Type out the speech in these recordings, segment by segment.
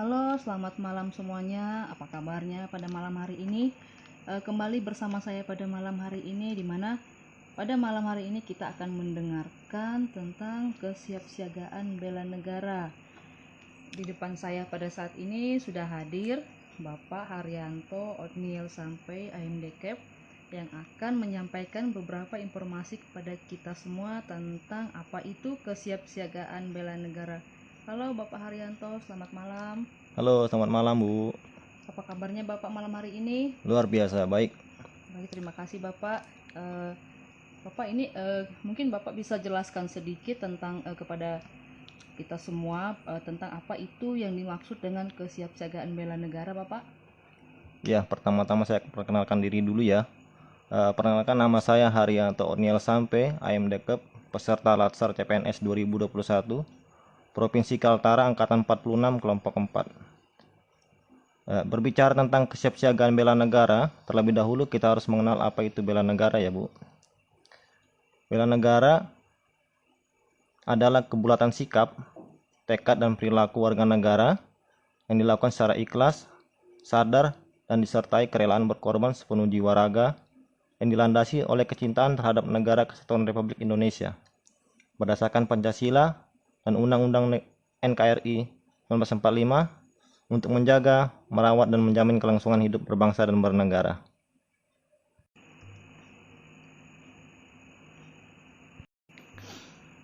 Halo, selamat malam semuanya. Apa kabarnya pada malam hari ini? Kembali bersama saya pada malam hari ini, di mana pada malam hari ini kita akan mendengarkan tentang kesiapsiagaan bela negara. Di depan saya pada saat ini sudah hadir Bapak Haryanto Othniel Sampai AMDCAP yang akan menyampaikan beberapa informasi kepada kita semua tentang apa itu kesiapsiagaan bela negara. Halo Bapak Haryanto, selamat malam. Halo, selamat malam Bu. Apa kabarnya Bapak malam hari ini? Luar biasa, baik. Baik, terima kasih Bapak. Bapak ini mungkin Bapak bisa jelaskan sedikit tentang kepada kita semua tentang apa itu yang dimaksud dengan kesiapsiagaan bela negara, Bapak? Ya, pertama-tama saya perkenalkan diri dulu ya. Perkenalkan, nama saya Haryanto Othniel Sampai, AMDCAP, peserta Latsar CPNS 2021, Provinsi Kaltara, Angkatan 46, Kelompok 4. Berbicara tentang kesiapsiagaan bela negara, terlebih dahulu kita harus mengenal apa itu bela negara ya Bu. Bela negara adalah kebulatan sikap, tekad dan perilaku warga negara yang dilakukan secara ikhlas, sadar, dan disertai kerelaan berkorban sepenuh jiwa raga yang dilandasi oleh kecintaan terhadap negara Kesatuan Republik Indonesia berdasarkan Pancasila dan Undang-Undang NKRI 1945 untuk menjaga, merawat, dan menjamin kelangsungan hidup berbangsa dan bernegara.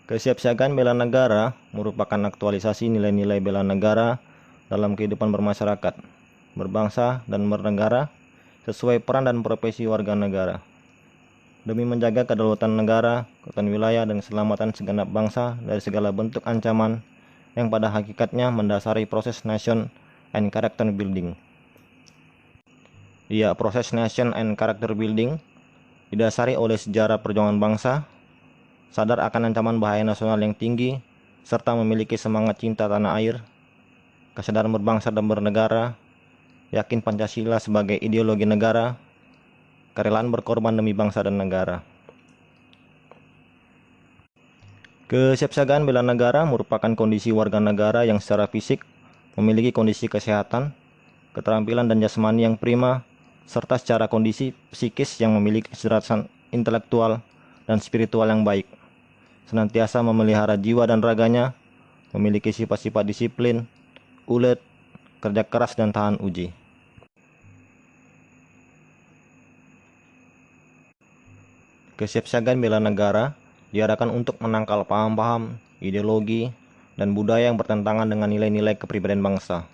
Kesiapsiagaan bela negara merupakan aktualisasi nilai-nilai bela negara dalam kehidupan bermasyarakat, berbangsa, dan bernegara sesuai peran dan profesi warga negara. Demi menjaga kedaulatan negara, keutuhan wilayah, dan keselamatan segenap bangsa dari segala bentuk ancaman yang pada hakikatnya mendasari proses nation and character building. Proses nation and character building didasari oleh sejarah perjuangan bangsa, sadar akan ancaman bahaya nasional yang tinggi, serta memiliki semangat cinta tanah air, kesadaran berbangsa dan bernegara, yakin Pancasila sebagai ideologi negara, kerelaan berkorban demi bangsa dan negara. Kesiapsiagaan bela negara merupakan kondisi warga negara yang secara fisik memiliki kondisi kesehatan, keterampilan dan jasmani yang prima, serta secara kondisi psikis yang memiliki kecerdasan intelektual dan spiritual yang baik, senantiasa memelihara jiwa dan raganya, memiliki sifat-sifat disiplin, ulet, kerja keras, dan tahan uji. Kesiapsiagaan bela negara diadakan untuk menangkal paham-paham, ideologi, dan budaya yang bertentangan dengan nilai-nilai kepribadian bangsa.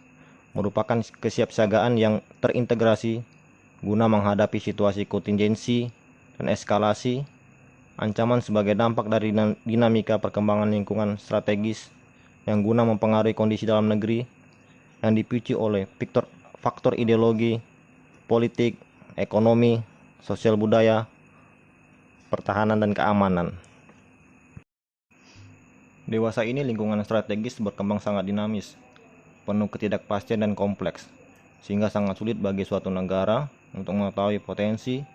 Merupakan kesiapsiagaan yang terintegrasi guna menghadapi situasi kontingensi dan eskalasi, ancaman sebagai dampak dari dinamika perkembangan lingkungan strategis yang guna mempengaruhi kondisi dalam negeri yang dipicu oleh faktor ideologi, politik, ekonomi, sosial budaya, pertahanan, dan keamanan. Dewasa ini lingkungan strategis berkembang sangat dinamis, penuh ketidakpastian dan kompleks, sehingga sangat sulit bagi suatu negara untuk mengetahui potensi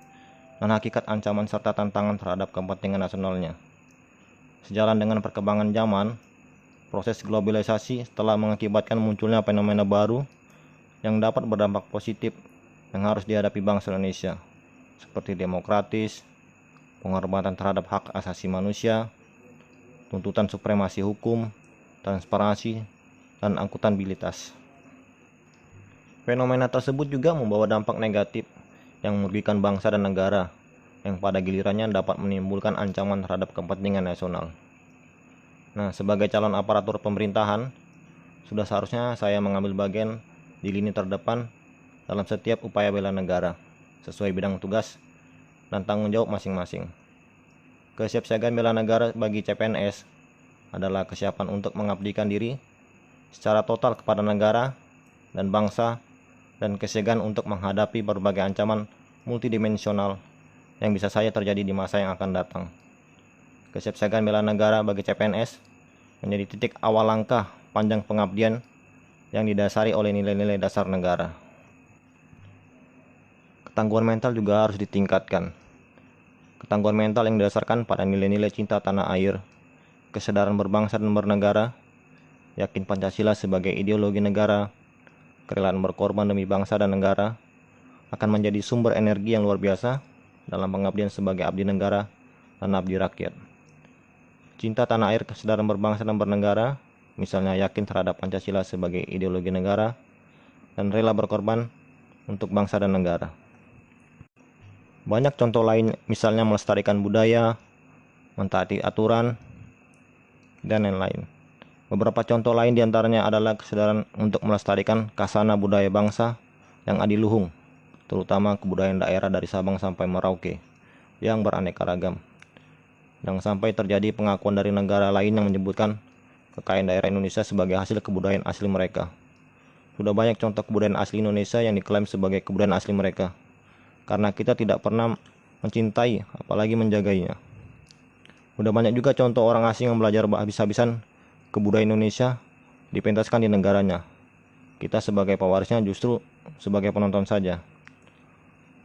dan hakikat ancaman serta tantangan terhadap kepentingan nasionalnya. Sejalan dengan perkembangan zaman, proses globalisasi telah mengakibatkan munculnya fenomena baru yang dapat berdampak positif yang harus dihadapi bangsa Indonesia, seperti demokratis, penghormatan terhadap hak asasi manusia, tuntutan supremasi hukum, transparansi, dan akuntabilitas. Fenomena tersebut juga membawa dampak negatif yang merugikan bangsa dan negara, yang pada gilirannya dapat menimbulkan ancaman terhadap kepentingan nasional. Nah, sebagai calon aparatur pemerintahan, sudah seharusnya saya mengambil bagian di lini terdepan dalam setiap upaya bela negara, sesuai bidang tugas dan tanggung jawab masing-masing. Kesiapsiagaan bela negara bagi CPNS adalah kesiapan untuk mengabdikan diri secara total kepada negara dan bangsa, dan kesiagaan untuk menghadapi berbagai ancaman multidimensional yang bisa saja terjadi di masa yang akan datang. Kesiapsiagaan bela negara bagi CPNS menjadi titik awal langkah panjang pengabdian yang didasari oleh nilai-nilai dasar negara. Ketangguhan mental juga harus ditingkatkan. Ketangguhan mental yang didasarkan pada nilai-nilai cinta tanah air, kesadaran berbangsa dan bernegara, yakin Pancasila sebagai ideologi negara, kerelaan berkorban demi bangsa dan negara akan menjadi sumber energi yang luar biasa dalam pengabdian sebagai abdi negara dan abdi rakyat. Cinta tanah air, kesadaran berbangsa dan bernegara, misalnya yakin terhadap Pancasila sebagai ideologi negara, dan rela berkorban untuk bangsa dan negara. Banyak contoh lain, misalnya melestarikan budaya, mentaati aturan, dan lain-lain. Beberapa contoh lain diantaranya adalah kesadaran untuk melestarikan khasana budaya bangsa yang adiluhung, terutama kebudayaan daerah dari Sabang sampai Merauke yang beraneka ragam. Jangan sampai terjadi pengakuan dari negara lain yang menyebutkan kekayaan daerah Indonesia sebagai hasil kebudayaan asli mereka. Sudah banyak contoh kebudayaan asli Indonesia yang diklaim sebagai kebudayaan asli mereka, karena kita tidak pernah mencintai apalagi menjaganya. Sudah banyak juga contoh orang asing yang belajar habis-habisan kebudayaan Indonesia dipentaskan di negaranya. Kita sebagai pewarisnya justru sebagai penonton saja.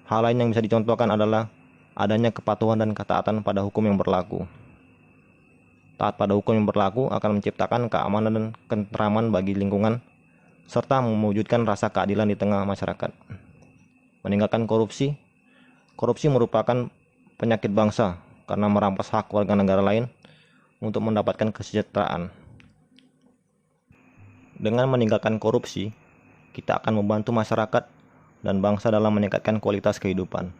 Hal lain yang bisa dicontohkan adalah adanya kepatuhan dan ketaatan pada hukum yang berlaku. Taat pada hukum yang berlaku akan menciptakan keamanan dan ketentraman bagi lingkungan, serta mewujudkan rasa keadilan di tengah masyarakat. Meninggalkan korupsi. Korupsi merupakan penyakit bangsa karena merampas hak warga negara lain untuk mendapatkan kesejahteraan. Dengan meninggalkan korupsi, kita akan membantu masyarakat dan bangsa dalam meningkatkan kualitas kehidupan.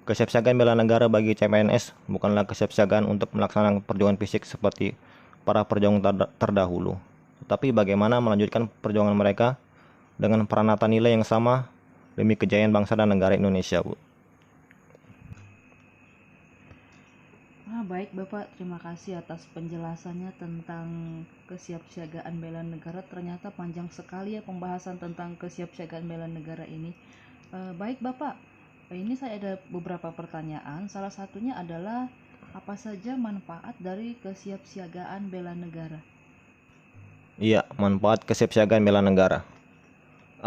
Kesiapsiagaan bela negara bagi CPNS bukanlah kesiapsiagaan untuk melaksanakan perjuangan fisik seperti para perjuangan terdahulu, tetapi bagaimana melanjutkan perjuangan mereka dengan peranata nilai yang sama demi kejayaan bangsa dan negara Indonesia, Bu. Baik Bapak, terima kasih atas penjelasannya tentang kesiapsiagaan bela negara. Ternyata panjang sekali ya pembahasan tentang kesiapsiagaan bela negara ini. Baik Bapak, ini saya ada beberapa pertanyaan. Salah satunya adalah apa saja manfaat dari kesiapsiagaan bela negara? Iya, manfaat kesiapsiagaan bela negara.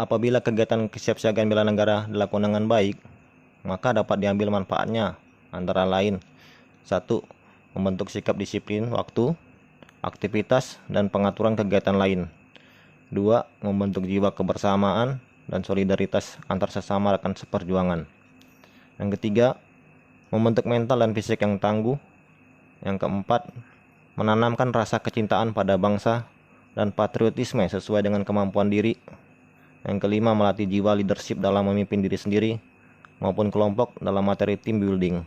Apabila kegiatan kesiapsiagaan bela negara dilakukan dengan baik, maka dapat diambil manfaatnya, antara lain: 1. Membentuk sikap disiplin waktu, aktivitas, dan pengaturan kegiatan lain. 2. Membentuk jiwa kebersamaan dan solidaritas antar sesama rekan seperjuangan. Yang ketiga, membentuk mental dan fisik yang tangguh. Yang keempat, menanamkan rasa kecintaan pada bangsa dan patriotisme sesuai dengan kemampuan diri. Yang kelima, melatih jiwa leadership dalam memimpin diri sendiri maupun kelompok dalam materi team building.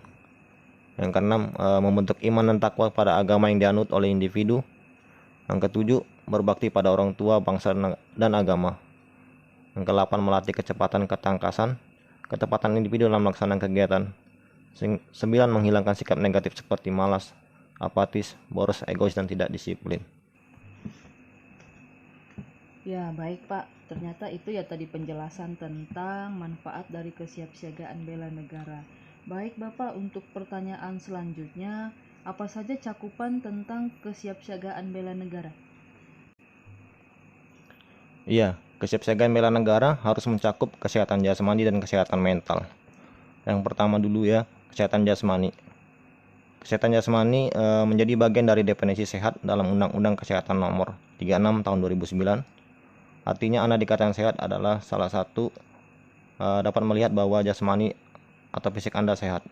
Yang keenam, membentuk iman dan takwa pada agama yang dianut oleh individu. Yang ketujuh, berbakti pada orang tua, bangsa, dan agama. Yang kedelapan, melatih kecepatan ketepatan individu dalam melaksanakan kegiatan. 9, menghilangkan sikap negatif seperti malas, apatis, boros, egois, dan tidak disiplin. Ya, baik Pak. Ternyata itu ya tadi penjelasan tentang manfaat dari kesiapsiagaan bela negara. Baik Bapak, untuk pertanyaan selanjutnya, apa saja cakupan tentang kesiapsiagaan bela negara? Iya, kesiapsiagaan bela negara harus mencakup kesehatan jasmani dan kesehatan mental. Yang pertama dulu ya, kesehatan jasmani. Kesehatan jasmani menjadi bagian dari definisi sehat dalam Undang-Undang Kesehatan Nomor 36 Tahun 2009. Artinya Anda dikatakan sehat adalah salah satu dapat melihat bahwa jasmani atau fisik Anda sehat.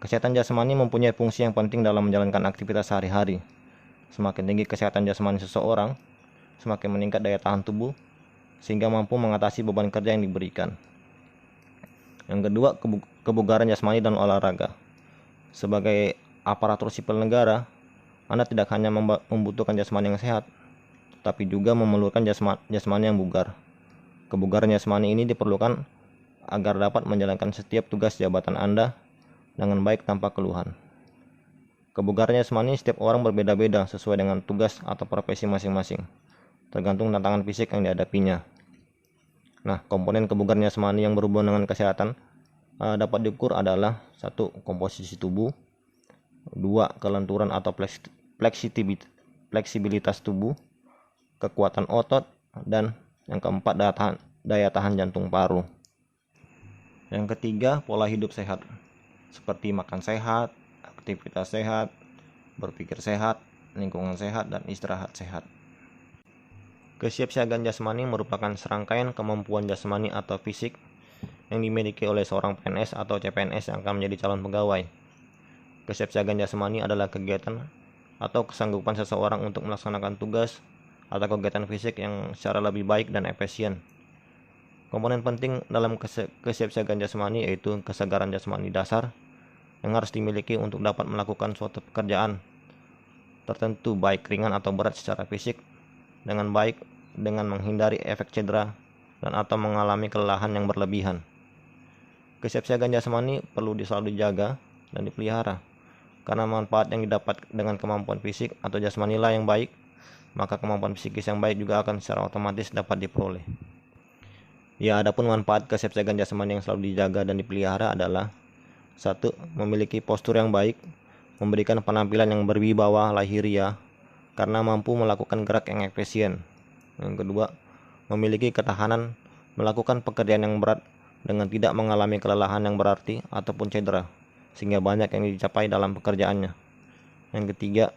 Kesehatan jasmani mempunyai fungsi yang penting dalam menjalankan aktivitas sehari-hari. Semakin tinggi kesehatan jasmani seseorang, semakin meningkat daya tahan tubuh, sehingga mampu mengatasi beban kerja yang diberikan. Yang kedua, kebugaran jasmani dan olahraga. Sebagai aparatur sipil negara, Anda tidak hanya membutuhkan jasmani yang sehat, tapi juga memerlukan jasmani yang bugar. Kebugaran jasmani ini diperlukan agar dapat menjalankan setiap tugas jabatan Anda dengan baik tanpa keluhan. Kebugaran jasmani setiap orang berbeda-beda sesuai dengan tugas atau profesi masing-masing, tergantung tantangan fisik yang dihadapinya. Nah, komponen kebugaran jasmani yang berhubungan dengan kesehatan dapat diukur adalah 1. Komposisi tubuh, 2. Kelenturan atau fleksibilitas tubuh, kekuatan otot, dan yang keempat, daya tahan jantung paru. Yang ketiga, pola hidup sehat, seperti makan sehat, aktivitas sehat, berpikir sehat, lingkungan sehat, dan istirahat sehat. Kesiapsiagaan jasmani merupakan serangkaian kemampuan jasmani atau fisik yang dimiliki oleh seorang PNS atau CPNS yang akan menjadi calon pegawai. Kesiapsiagaan jasmani adalah kegiatan atau kesanggupan seseorang untuk melaksanakan tugas atau kegiatan fisik yang secara lebih baik dan efisien. Komponen penting dalam kesiapsiagaan jasmani yaitu kesegaran jasmani dasar yang harus dimiliki untuk dapat melakukan suatu pekerjaan tertentu baik ringan atau berat secara fisik dengan baik dengan menghindari efek cedera dan atau mengalami kelelahan yang berlebihan. Kesiapsiagaan jasmani perlu selalu dijaga dan dipelihara karena manfaat yang didapat dengan kemampuan fisik atau jasmani yang baik, maka kemampuan psikis yang baik juga akan secara otomatis dapat diperoleh. Ya, adapun manfaat kesiapsiagaan jasmani yang selalu dijaga dan dipelihara adalah 1. Memiliki postur yang baik, memberikan penampilan yang berwibawa lahiriah karena mampu melakukan gerak yang efisien. Yang kedua, memiliki ketahanan melakukan pekerjaan yang berat dengan tidak mengalami kelelahan yang berarti ataupun cedera, sehingga banyak yang dicapai dalam pekerjaannya. Yang ketiga,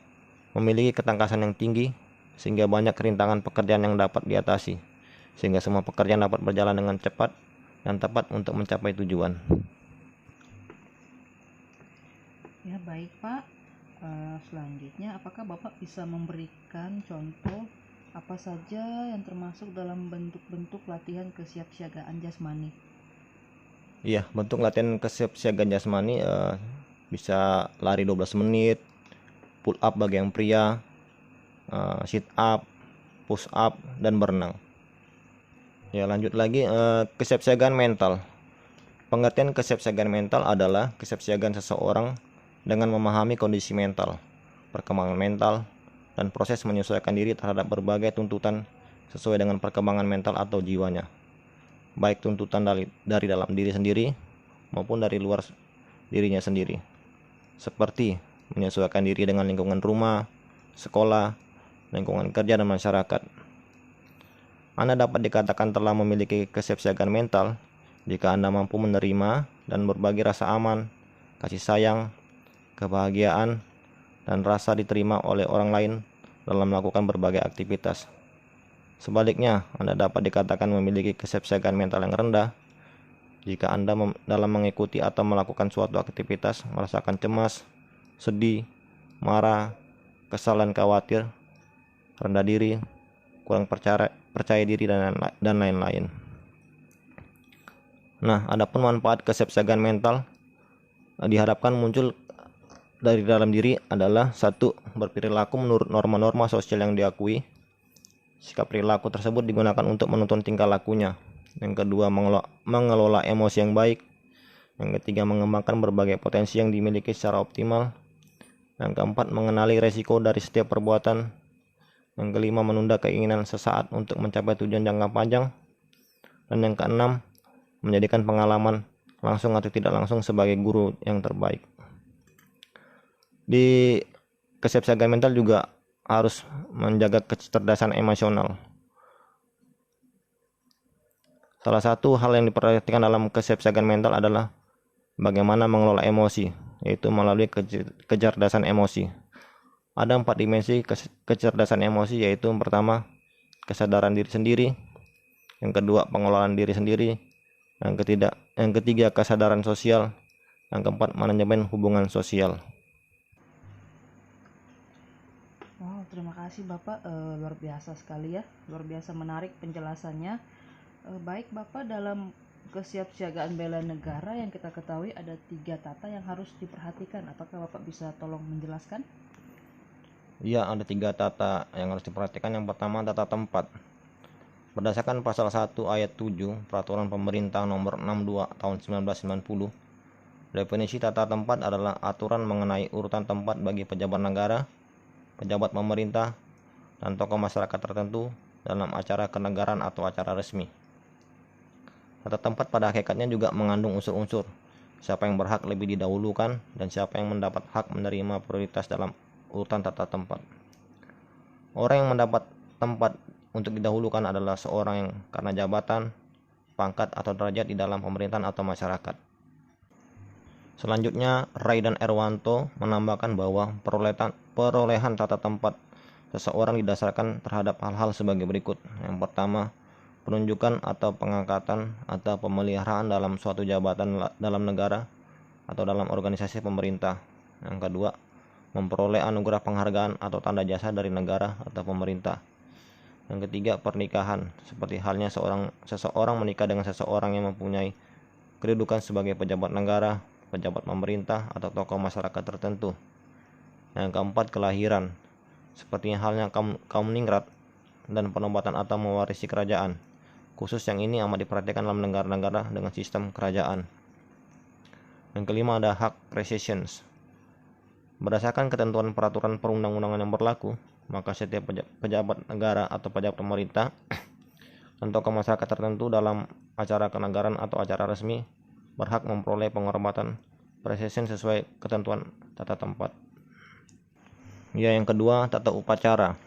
memiliki ketangkasan yang tinggi, sehingga banyak rintangan pekerjaan yang dapat diatasi, sehingga semua pekerjaan dapat berjalan dengan cepat dan tepat untuk mencapai tujuan. Ya, baik Pak. Selanjutnya, apakah Bapak bisa memberikan contoh apa saja yang termasuk dalam bentuk-bentuk latihan kesiapsiagaan jasmani? Iya, bentuk latihan kesiapsiagaan jasmani bisa lari 12 menit, pull up bagi yang pria, sit up, push up, dan berenang. Ya, lanjut lagi kesiapsiagaan mental. Pengertian kesiapsiagaan mental adalah kesiapsiagaan seseorang dengan memahami kondisi mental, perkembangan mental, dan proses menyesuaikan diri terhadap berbagai tuntutan sesuai dengan perkembangan mental atau jiwanya, baik tuntutan dari dalam diri sendiri maupun dari luar dirinya sendiri, seperti menyesuaikan diri dengan lingkungan rumah, sekolah, lingkungan kerja, dan masyarakat. Anda dapat dikatakan telah memiliki kesiapsiagaan mental jika Anda mampu menerima dan berbagi rasa aman, kasih sayang, kebahagiaan, dan rasa diterima oleh orang lain dalam melakukan berbagai aktivitas. Sebaliknya, Anda dapat dikatakan memiliki kesiapsiagaan mental yang rendah jika Anda dalam mengikuti atau melakukan suatu aktivitas merasakan cemas, sedih, marah, kesal dan khawatir, rendah diri, kurang percaya diri, dan lain-lain. Nah, adapun manfaat kesiapsiagaan mental diharapkan muncul dari dalam diri adalah 1. Berperilaku menurut norma-norma sosial yang diakui. Sikap perilaku tersebut digunakan untuk menuntun tingkah lakunya. Yang kedua, mengelola emosi yang baik. Yang ketiga, mengembangkan berbagai potensi yang dimiliki secara optimal. Yang keempat, mengenali resiko dari setiap perbuatan. Yang kelima, menunda keinginan sesaat untuk mencapai tujuan jangka panjang. Dan yang keenam, menjadikan pengalaman langsung atau tidak langsung sebagai guru yang terbaik. Di kesiapsiagaan mental juga harus menjaga kecerdasan emosional. Salah satu hal yang diperhatikan dalam kesiapsiagaan mental adalah bagaimana mengelola emosi, yaitu melalui kecerdasan emosi. Ada 4 dimensi kecerdasan emosi, yaitu yang pertama, kesadaran diri sendiri, yang kedua, pengelolaan diri sendiri, yang ketiga, kesadaran sosial, yang keempat, manajemen hubungan sosial. Wow, terima kasih Bapak, luar biasa sekali ya, luar biasa menarik penjelasannya. Baik Bapak, dalam kesiapsiagaan bela negara yang kita ketahui ada 3 tata yang harus diperhatikan. Apakah Bapak bisa tolong menjelaskan? Iya, ada 3 tata yang harus diperhatikan. Yang pertama, tata tempat. Berdasarkan pasal 1 ayat 7 Peraturan Pemerintah Nomor 62 Tahun 1990, definisi tata tempat adalah aturan mengenai urutan tempat bagi pejabat negara, pejabat pemerintah, dan tokoh masyarakat tertentu dalam acara kenegaraan atau acara resmi. Tata tempat pada hakikatnya juga mengandung unsur-unsur siapa yang berhak lebih didahulukan dan siapa yang mendapat hak menerima prioritas dalam urutan tata tempat. Orang yang mendapat tempat untuk didahulukan adalah seorang yang karena jabatan, pangkat, atau derajat di dalam pemerintahan atau masyarakat. Selanjutnya, Ray dan Erwanto menambahkan bahwa perolehan tata tempat seseorang didasarkan terhadap hal-hal sebagai berikut. Yang pertama, penunjukan atau pengangkatan atau pemeliharaan dalam suatu jabatan dalam negara atau dalam organisasi pemerintah. Yang kedua, memperoleh anugerah penghargaan atau tanda jasa dari negara atau pemerintah. Yang ketiga, pernikahan, seperti halnya seseorang menikah dengan seseorang yang mempunyai kedudukan sebagai pejabat negara, pejabat pemerintah, atau tokoh masyarakat tertentu. Yang keempat, kelahiran, seperti halnya kaum ningrat dan penobatan atau mewarisi kerajaan. Khusus yang ini amat diperhatikan dalam negara-negara dengan sistem kerajaan. Yang kelima, ada hak precessions. Berdasarkan ketentuan peraturan perundang-undangan yang berlaku, maka setiap pejabat negara atau pejabat pemerintah dan tokoh masyarakat tertentu dalam acara kenegaraan atau acara resmi berhak memperoleh penghormatan presesen sesuai ketentuan tata tempat. Ya, yang kedua, tata upacara.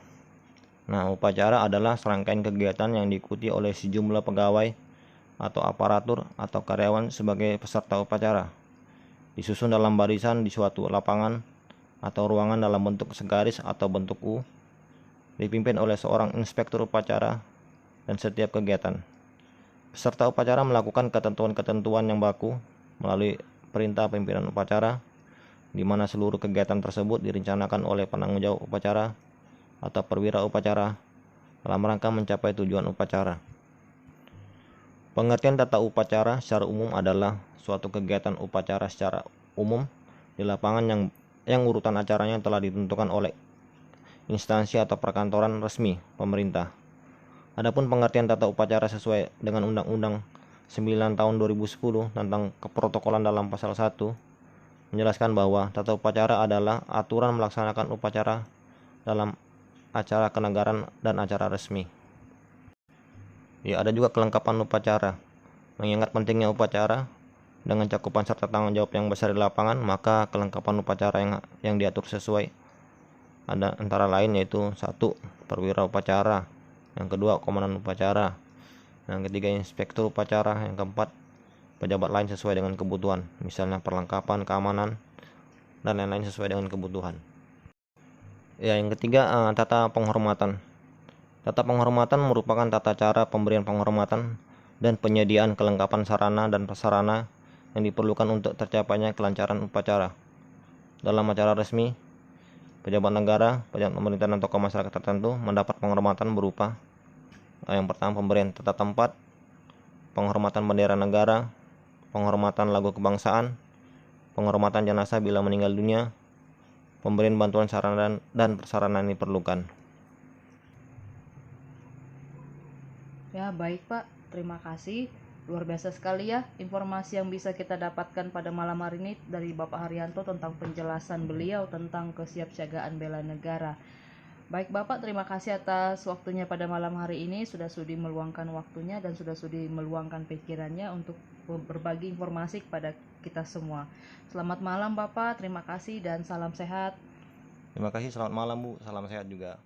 Nah, upacara adalah serangkaian kegiatan yang diikuti oleh sejumlah pegawai atau aparatur atau karyawan sebagai peserta upacara, disusun dalam barisan di suatu lapangan atau ruangan dalam bentuk segaris atau bentuk U, dipimpin oleh seorang inspektur upacara dan setiap kegiatan. Peserta upacara melakukan ketentuan-ketentuan yang baku melalui perintah pimpinan upacara, di mana seluruh kegiatan tersebut direncanakan oleh penanggung jawab upacara atau perwira upacara dalam rangka mencapai tujuan upacara. Pengertian tata upacara secara umum adalah suatu kegiatan upacara secara umum di lapangan yang urutan acaranya telah ditentukan oleh instansi atau perkantoran resmi pemerintah. Adapun pengertian tata upacara sesuai dengan Undang-Undang 9 tahun 2010 tentang keprotokolan dalam pasal 1 menjelaskan bahwa tata upacara adalah aturan melaksanakan upacara dalam acara kenegaraan dan acara resmi. Ya, ada juga kelengkapan upacara. Mengingat pentingnya upacara dengan cakupan serta tanggung jawab yang besar di lapangan, maka kelengkapan upacara yang diatur sesuai ada antara lain yaitu 1. Perwira upacara, yang kedua komandan upacara, yang ketiga inspektur upacara, yang keempat pejabat lain sesuai dengan kebutuhan, misalnya perlengkapan keamanan dan lain-lain sesuai dengan kebutuhan. Ya, yang ketiga, tata penghormatan. Tata penghormatan merupakan tata cara pemberian penghormatan dan penyediaan kelengkapan sarana dan prasarana yang diperlukan untuk tercapainya kelancaran upacara. Dalam acara resmi, pejabat negara, pejabat pemerintah dan tokoh masyarakat tertentu mendapat penghormatan berupa yang pertama, pemberian tata tempat, penghormatan bendera negara, penghormatan lagu kebangsaan, penghormatan jenazah bila meninggal dunia, pemberian bantuan sarana dan prasarana yang diperlukan. Ya, baik Pak, terima kasih. Luar biasa sekali ya informasi yang bisa kita dapatkan pada malam hari ini dari Bapak Haryanto tentang penjelasan beliau tentang kesiapsiagaan bela negara. Baik Bapak, terima kasih atas waktunya pada malam hari ini, sudah sudi meluangkan waktunya dan sudah sudi meluangkan pikirannya untuk berbagi informasi kepada kita semua. Selamat malam Bapak, terima kasih dan salam sehat. Terima kasih, selamat malam Bu, salam sehat juga.